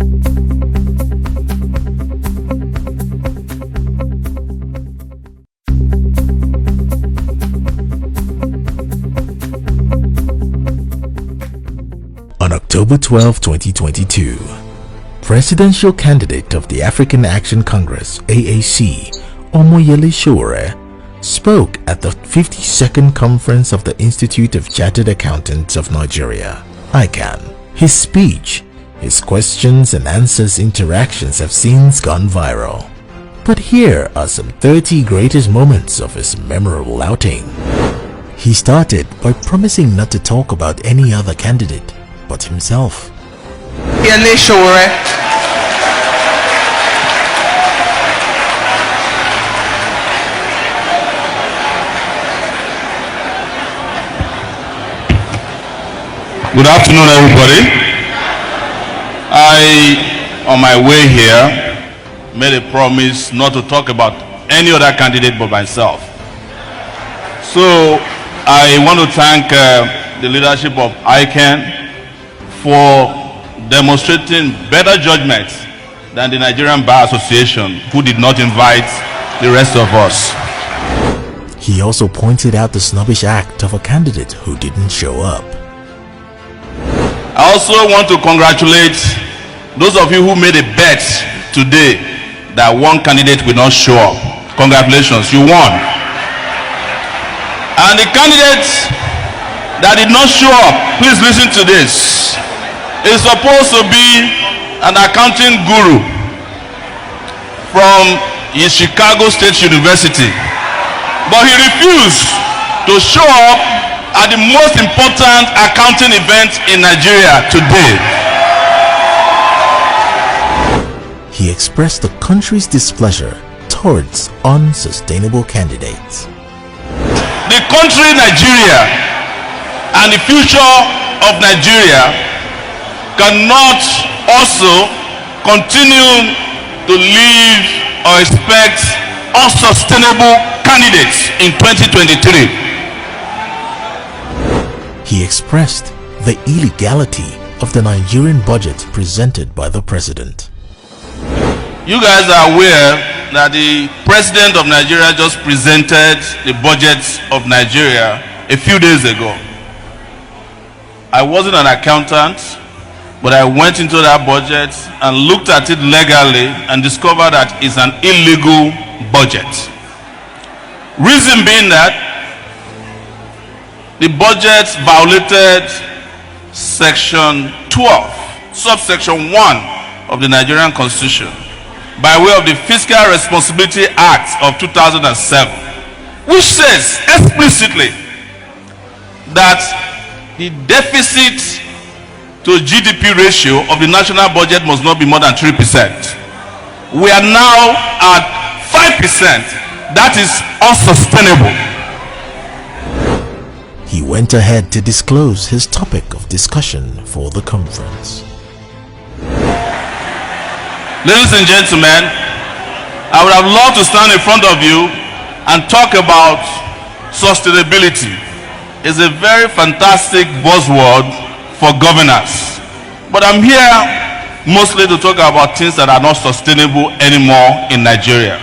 On October 12, 2022, presidential candidate of the African Action Congress (AAC), Omoyele Sowore, spoke at the 52nd Conference of the Institute of Chartered Accountants of Nigeria (ICAN). His speech, his questions and answers interactions have since gone viral. But here are some 30 greatest moments of his memorable outing. He started by promising not to talk about any other candidate but himself. Omoyele Sowore. Good afternoon, everybody. On my way here, made a promise not to talk about any other candidate but myself. So I want to thank the leadership of ICAN for demonstrating better judgment than the Nigerian Bar Association, who did not invite the rest of us. He also pointed out the snobbish act of a candidate who didn't show up. I also want to congratulate those of you who made a bet today that one candidate will not show up. Congratulations, you won. And the candidate that did not show up, please listen to this, is supposed to be an accounting guru from Chicago State University, but he refused to show up at the most important accounting event in Nigeria today. He expressed the country's displeasure towards unsustainable candidates. The country Nigeria and the future of Nigeria cannot also continue to live or expect unsustainable candidates in 2023. He expressed the illegality of the Nigerian budget presented by the president. You guys are aware that the president of Nigeria just presented the budget of Nigeria a few days ago. I wasn't an accountant, but I went into that budget and looked at it legally and discovered that it's an illegal budget. Reason being that the budget violated section 12, subsection 1 of the Nigerian Constitution by way of the Fiscal Responsibility Act of 2007, which says explicitly that the deficit to GDP ratio of the national budget must not be more than 3%. We are now at 5%. That is unsustainable. He went ahead to disclose his topic of discussion for the conference. Ladies and gentlemen, I would have loved to stand in front of you and talk about sustainability. It's a very fantastic buzzword for governance, but I'm here mostly to talk about things that are not sustainable anymore in Nigeria.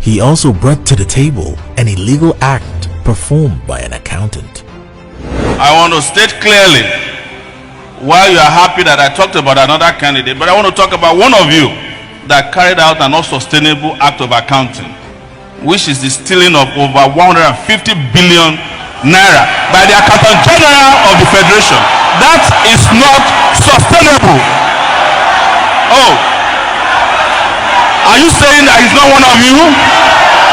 He also brought to the table an illegal act performed by an accountant. I want to state clearly, while you are happy that I talked about another candidate, but I want to talk about one of you that carried out an unsustainable act of accounting, which is the stealing of over 150 billion naira by the Accountant General of the Federation. That is not sustainable. Oh, are you saying that he's not one of you?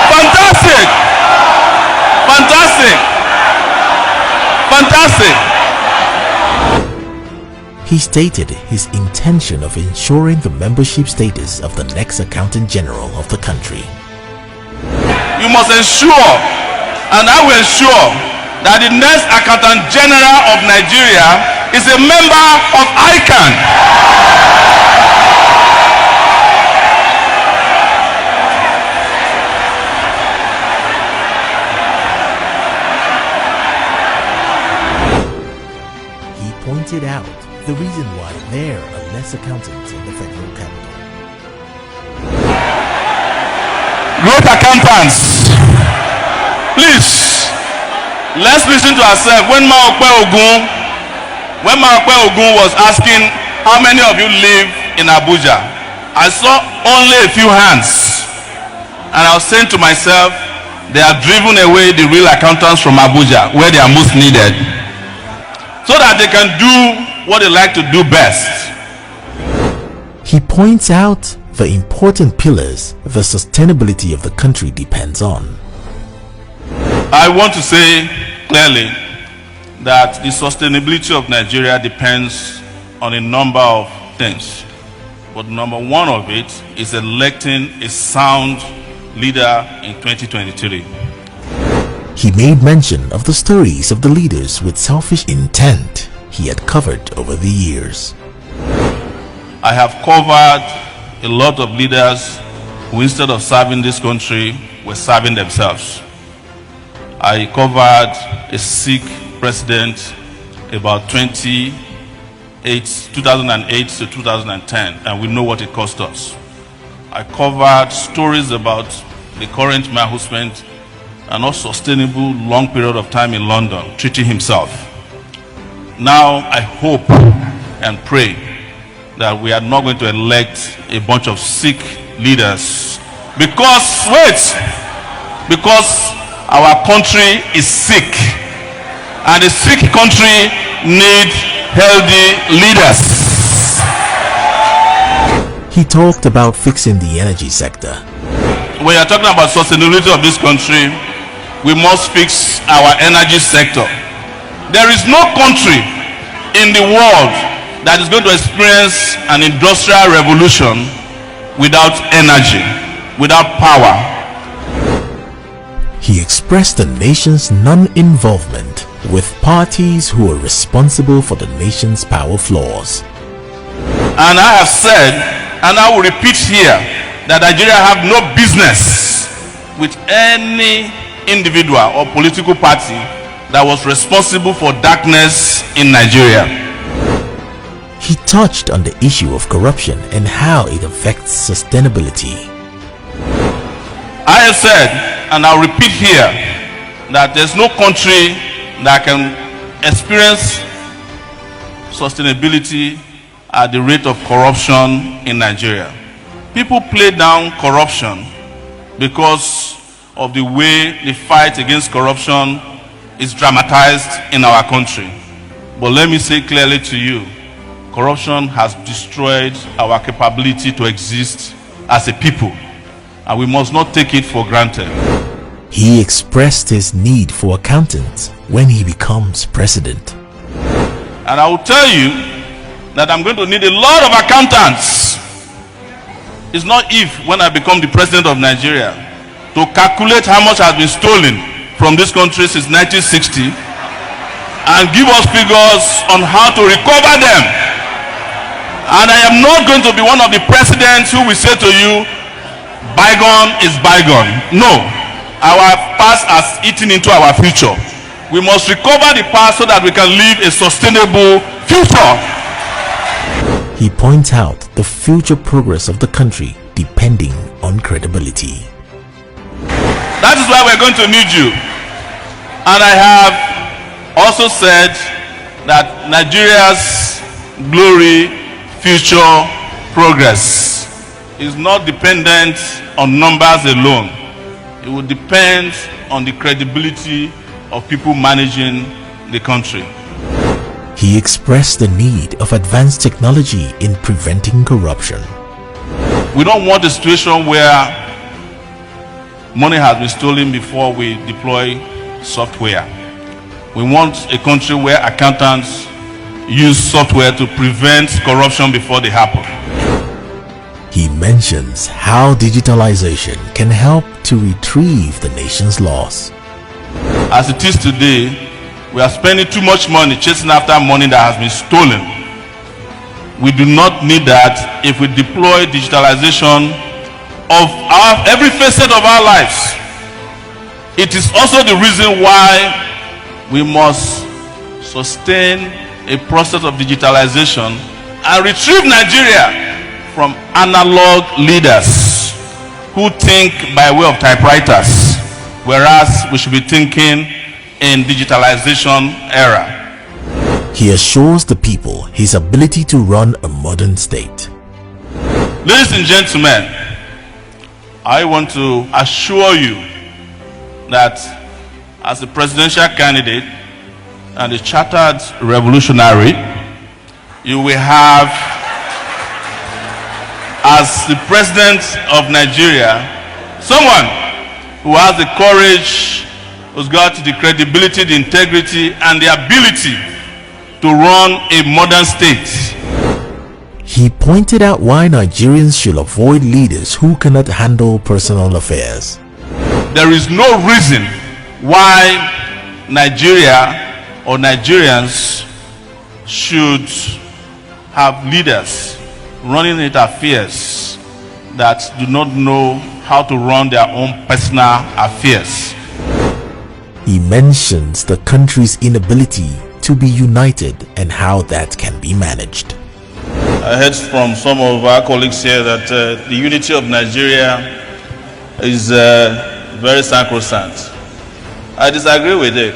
Fantastic! Fantastic! Fantastic! He stated his intention of ensuring the membership status of the next Accountant General of the country. You must ensure, and I will ensure, that the next Accountant General of Nigeria is a member of ICAN. He pointed out the reason why there less accountants in the federal capital. Great accountants, please, let's listen to ourselves. When Maokwe Ogun was asking how many of you live in Abuja, I saw only a few hands, and I was saying to myself, they are driven away the real accountants from Abuja, where they are most needed, so that they can do what they like to do best. He points out the important pillars the sustainability of the country depends on. I want to say clearly that the sustainability of Nigeria depends on a number of things. But number one of it is electing a sound leader in 2023. He made mention of the stories of the leaders with selfish intent he had covered over the years. I have covered a lot of leaders who, instead of serving this country, were serving themselves. I covered a Sikh president about 2008 to 2010, and we know what it cost us. I covered stories about the current man who spent an unsustainable long period of time in London treating himself. Now I hope and pray that we are not going to elect a bunch of sick leaders because our country is sick, and a sick country needs healthy leaders. He talked about fixing the energy sector. When you're talking about sustainability of this country, we must fix our energy sector. There is no country in the world that is going to experience an industrial revolution without energy, without power. He expressed the nation's non-involvement with parties who are responsible for the nation's power flaws. And I have said, and I will repeat here, that Nigeria have no business with any individual or political party that was responsible for darkness in Nigeria. He touched on the issue of corruption and how it affects sustainability. I have said, and I'll repeat here, that there's no country that can experience sustainability at the rate of corruption in Nigeria. People play down corruption because of the way the fight against corruption is dramatized in our country. But let me say clearly to you, corruption has destroyed our capability to exist as a people, and we must not take it for granted. He expressed his need for accountants when he becomes president. And I will tell you that I'm going to need a lot of accountants. It's not if, when I become the president of Nigeria, to calculate how much has been stolen from this country since 1960 and give us figures on how to recover them. And I am not going to be one of the presidents who will say to you, bygone is bygone. No, our past has eaten into our future. We must recover the past so that we can live a sustainable future. He points out the future progress of the country depending on credibility. That is why we're going to need you. And I have also said that Nigeria's glory, future, progress is not dependent on numbers alone. It will depend on the credibility of people managing the country. He expressed the need of advanced technology in preventing corruption. We don't want a situation where money has been stolen before we deploy software. We want a country where accountants use software to prevent corruption before they happen. He mentions how digitalization can help to retrieve the nation's loss. As it is today, we are spending too much money chasing after money that has been stolen. We do not need that if we deploy digitalization of every facet of our lives. It is also the reason why we must sustain a process of digitalization and retrieve Nigeria from analog leaders who think by way of typewriters, whereas we should be thinking in digitalization era. He assures the people his ability to run a modern state. Ladies and gentlemen, I want to assure you that as a presidential candidate and a chartered revolutionary, you will have, as the president of Nigeria, someone who has the courage, who's got the credibility, the integrity, and the ability to run a modern state. He pointed out why Nigerians should avoid leaders who cannot handle personal affairs. There is no reason why Nigeria or Nigerians should have leaders running its affairs that do not know how to run their own personal affairs. He mentions the country's inability to be united and how that can be managed. I heard from some of our colleagues here that the unity of Nigeria is very sacrosanct. I disagree with it,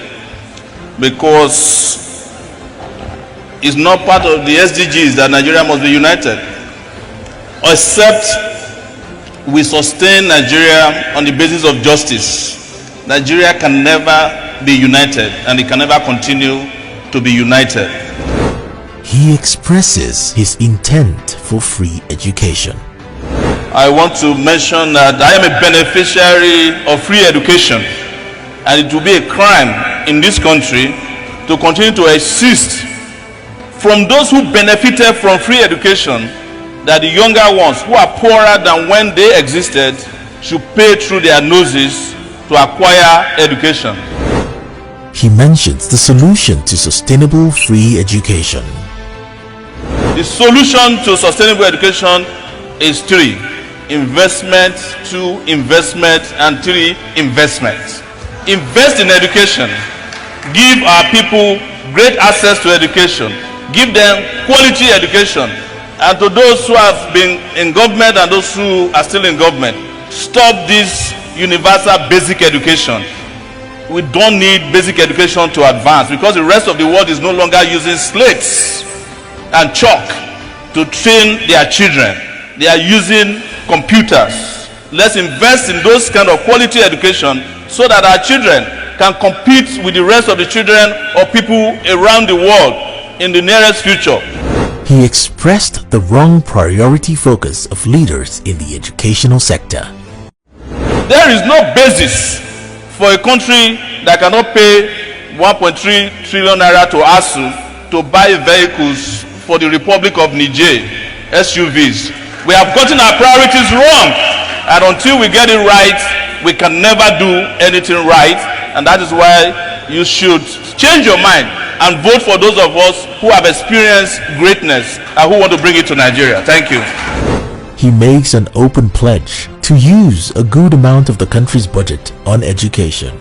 because it's not part of the SDGs that Nigeria must be united, except we sustain Nigeria on the basis of justice. Nigeria can never be united, and it can never continue to be united. He expresses his intent for free education. I want to mention that I am a beneficiary of free education, and it will be a crime in this country to continue to insist from those who benefited from free education that the younger ones who are poorer than when they existed should pay through their noses to acquire education. He mentions the solution to sustainable free education. The solution to sustainable education is 3. Investment, 2. Investment, and 3. Investment. Invest in education. Give our people great access to education. Give them quality education. And to those who have been in government and those who are still in government, stop this universal basic education. We don't need basic education to advance, because the rest of the world is no longer using slates and chalk to train their children. They are using computers. Let's invest in those kind of quality education so that our children can compete with the rest of the children or people around the world in the nearest future. He expressed the wrong priority focus of leaders in the educational sector. There is no basis for a country that cannot pay 1.3 trillion naira to ASU to buy vehicles for the Republic of Niger, SUVs. We have gotten our priorities wrong, and until we get it right, we can never do anything right. And that is why you should change your mind and vote for those of us who have experienced greatness and who want to bring it to Nigeria. Thank you. He makes an open pledge to use a good amount of the country's budget on education.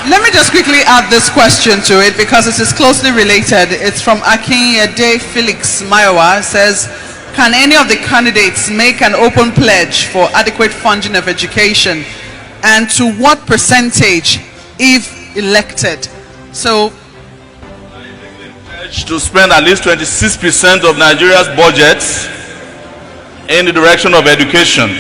Let me just quickly add this question to it, because it is closely related. It's from Akinyede Felix Mayowa. It says, can any of the candidates make an open pledge for adequate funding of education, and to what percentage if elected? So, to spend at least 26% of Nigeria's budget in the direction of education.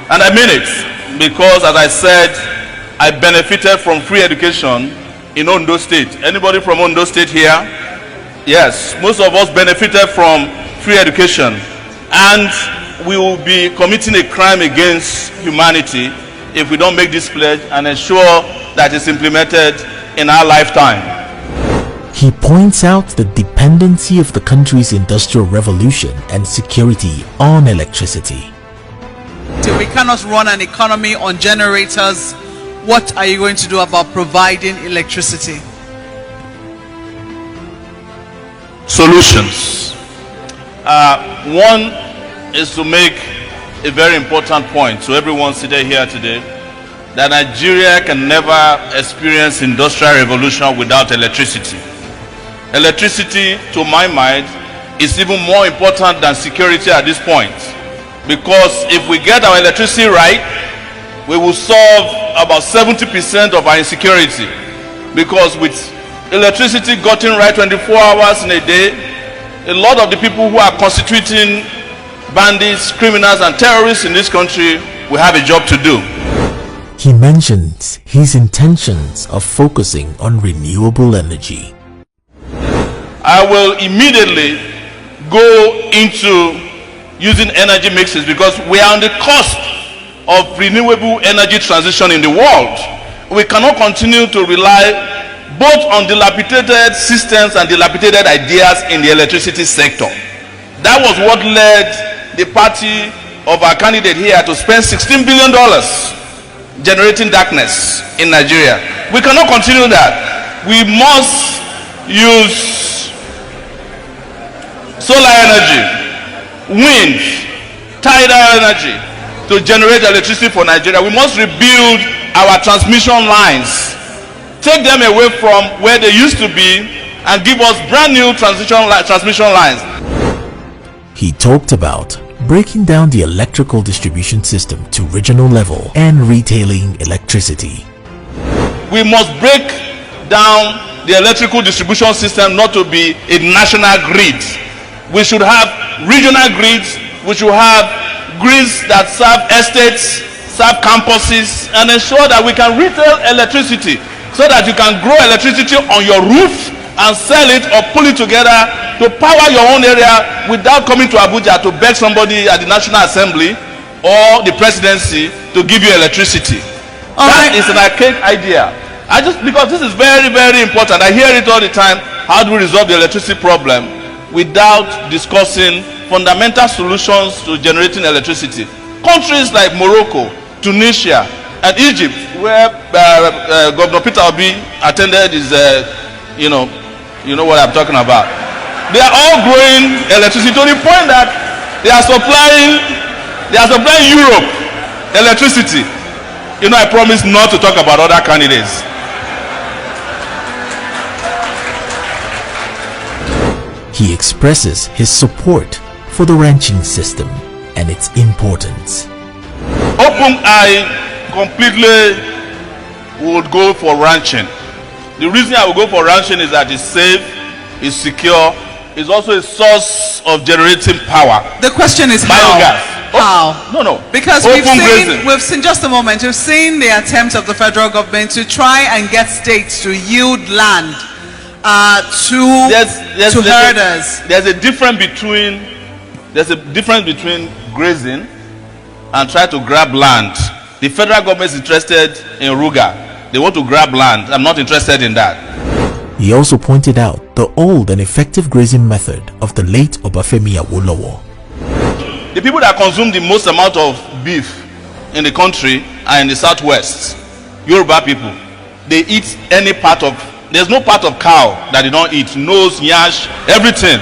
And I mean it, because as I said, I benefited from free education in Ondo State. Anybody from Ondo State here? Yes, most of us benefited from free education. And we will be committing a crime against humanity if we don't make this pledge and ensure that it's implemented in our lifetime. He points out the dependency of the country's industrial revolution and security on electricity. we cannot run an economy on generators. What are you going to do about providing electricity? Solutions. One is to make a very important point to everyone seated here today, that Nigeria can never experience industrial revolution without electricity. Electricity, to my mind, is even more important than security at this point. Because if we get our electricity right, we will solve about 70% of our insecurity. Because with electricity gotten right 24 hours in a day, a lot of the people who are constituting bandits, criminals, and terrorists in this country will have a job to do. He mentions his intentions of focusing on renewable energy. I will immediately go into using energy mixes because we are on the cusp of renewable energy transition in the world. We cannot continue to rely both on dilapidated systems and dilapidated ideas in the electricity sector. That was what led the party of our candidate here to spend $16 billion generating darkness in Nigeria. We cannot continue that. We must use solar energy, wind, tidal energy to generate electricity for Nigeria. We must rebuild our transmission lines, take them away from where they used to be and give us brand new transmission lines. He talked about breaking down the electrical distribution system to regional level and retailing electricity. We must break down the electrical distribution system not to be a national grid. We should have regional grids. We should have grids that serve estates, serve campuses, and ensure that we can retail electricity so that you can grow electricity on your roof and sell it or pull it together to power your own area without coming to Abuja to beg somebody at the National Assembly or the presidency to give you electricity. That is an archaic idea. Because this is very, very important. I hear it all the time. How do we resolve the electricity problem without discussing fundamental solutions to generating electricity? Countries like Morocco, Tunisia, and Egypt, where Governor Peter Obi attended his, you know what I'm talking about. They are all growing electricity to the point that they are supplying Europe electricity. You know, I promise not to talk about other candidates. He expresses his support for the ranching system and its importance. I completely would go for ranching. The reason I would go for ranching is that it's safe, it's secure, it's also a source of generating power. The question is biogas. How? No. Because we've seen just a moment. We've seen the attempt of the federal government to try and get states to yield land to herders. There's a difference between grazing and try to grab land. The federal government is interested in Ruga. They want to grab land. I'm not interested in that. He also pointed out the old and effective grazing method of the late Obafemi Awolowo. The people that consume the most amount of beef in the country are in the southwest. Yoruba people. They eat any part of, there's no part of cow that they don't eat. Nose, yash, everything.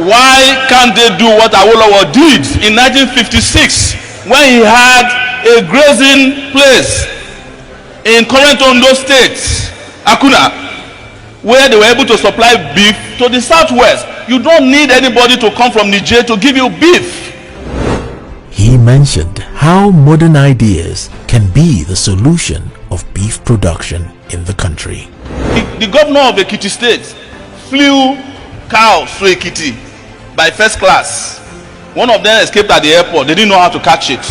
Why can't they do what Awolowo did in 1956 when he had a grazing place in current Ondo State, Akuna, where they were able to supply beef to the southwest? You don't need anybody to come from Niger to give you beef. He mentioned how modern ideas can be the solution of beef production in the country. The governor of Ekiti State flew cows to Ekiti by first class. One of them escaped at the airport. They didn't know how to catch it.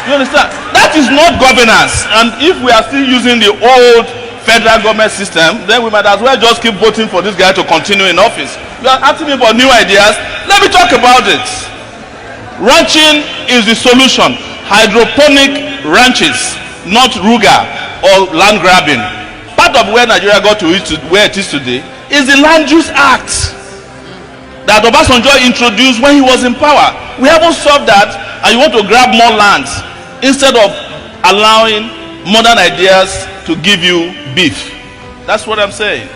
You understand? That is not governance. And if we are still using the old federal government system, then we might as well just keep voting for this guy to continue in office. You are asking me for new ideas. Let me talk about it. Ranching is the solution. Hydroponic ranches, not Ruga or land grabbing. Part of where Nigeria got to where it is today is the Land Use Act that Obasanjo introduced when he was in power. We haven't solved that, and you want to grab more land instead of allowing modern ideas to give you beef. That's what I'm saying.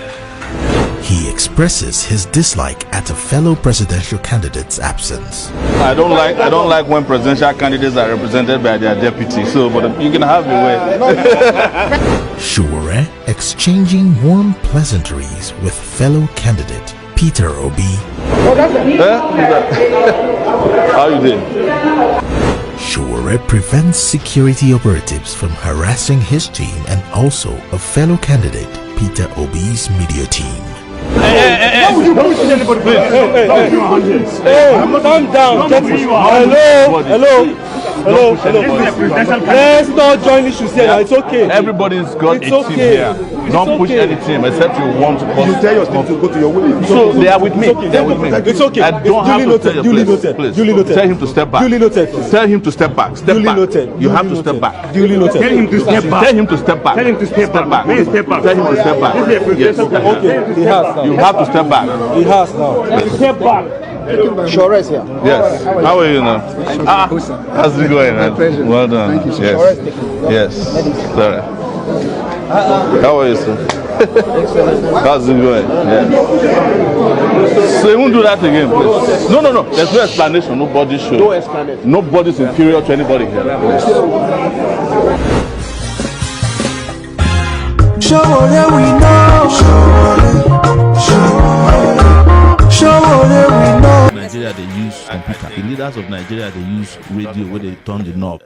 He expresses his dislike at a fellow presidential candidate's absence. I don't like when presidential candidates are represented by their deputy. So, but you can have your way. Sowore exchanging warm pleasantries with fellow candidate Peter Obi. How you doing? Sowore prevents security operatives from harassing his team and also a fellow candidate, Peter Obi's media team. Don't shoot anybody, please. Calm down. Hello. Let's not join issues here. It's okay. Everybody's got a team here. Don't push any team except you want to. You tell your team to go to your way. So they are with me. They are with me. It's okay. I don't have to tell Duly you. noted. Please. Duly noted. Tell him to step back. Duly noted. Tell him to step back. Step Duly back. noted. You have to step back. Duly noted. Tell him to step back. Tell him to step back. Tell him to step back. Tell him to step back. Tell him to step back. Yes. Okay. He has now. You have to step back. He has now. Step back. Sowore is here. Yes. How are you now? How's it going, man? Well done. Thank you, yes. Yes. Sorry. How are you, sir? How's it going? Yes. So you won't do that again, please. No. There's no explanation. Nobody should. No explanation. Nobody's inferior to anybody here. Sowore we know. Sowore we know. Nigeria, they use computer. The leaders of Nigeria, they use radio where they turn the knob.